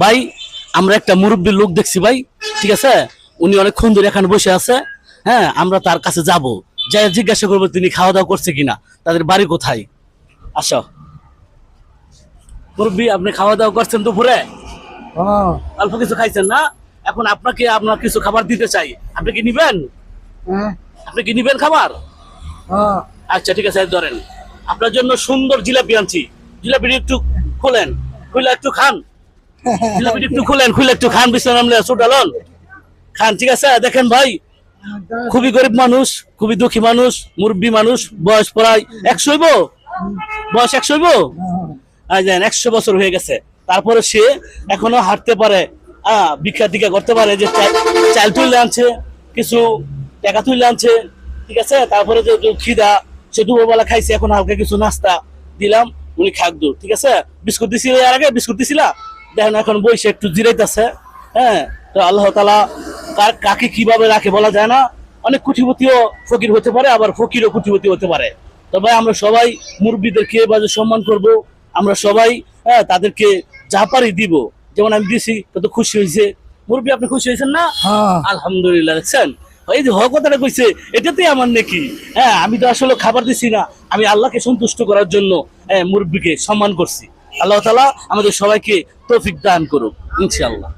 ভাই আমরা একটা মুরব্বী লোক দেখছি ভাই, ঠিক আছে, উনি অনেকক্ষণ ধরে এখানে বসে আছে। হ্যাঁ, আমরা তার কাছে যাব, যাই জিজ্ঞাসা করবো তিনি খাওয়া দাওয়া করছে কিনা, তাদের বাড়ি কোথায়। আসো মুরব্বী, আপনি খাওয়া দাওয়া করছেন দুপুরে? অল্প কিছু খাইছেন না? এখন আপনাকে আপনার কিছু খাবার দিতে চাই, আপনি কি নিবেন? আপনি কি নিবেন খাবার? আচ্ছা ঠিক আছে, ধরেন আপনার জন্য সুন্দর জিলাপি আনছি। জিলাপিটি একটু খোলেন, খুলে একটু খান। জিলাপিটি একটু খুলেন, খুলে একটু খান, বিছানা নামলে ছোটালন খান। ঠিক আছে, দেখেন ভাই, খুবই গরিব মানুষ, খুবই দুঃখী মানুষ, মুরব্বী মানুষ, বয়স প্রায় 100 হইব, বয়স 100 হইব। 100 বছর হয়ে গেছে, তারপরে সে এখনো হাঁটতে পারে, ভিক্ষা টিকা করতে পারে। যে চাল তুলে আনছে, কিছু টাকা তুলে আনছে, ঠিক আছে। তারপরে যে খিদা, সে দুপুরবেলা খাইছে, এখন হালকা কিছু নাস্তা দিলাম, উনি খাদ্য, ঠিক আছে। বিস্কুট দিছিল, এর আগে বিস্কুট দিছিলা, দেখেন এখন বইসে একটু জিরাইতেছে। হ্যাঁ, তো আল্লাহ তাআলা কাকে কিভাবে রাখে বলা যায় না। অনেক কোটিপতিও ফকির হতে পারে, আবার ফকিরও কোটিপতি হতে পারে। তবে আমরা সবাই মুরব্বীদেরকে বাজে সম্মান করব, আমরা সবাই তাদেরকে যা পারি দিব। যেমন আমি দিছি, কত খুশি হয়েছে মুরব্বী। আপনি খুশি হয়েছেন না? আলহামদুলিল্লাহ। দেখছেন, এই যে কথাটা কইছে, এটাতেই আমার নাকি। হ্যাঁ, আমি তো আসলে খাবার দিছি না, আমি আল্লাহকে সন্তুষ্ট করার জন্য মুরব্বীকে সম্মান করছি। আল্লাহ তাআলা আমাদের সবাইকে তৌফিক দান করুক ইনশাআল্লাহ।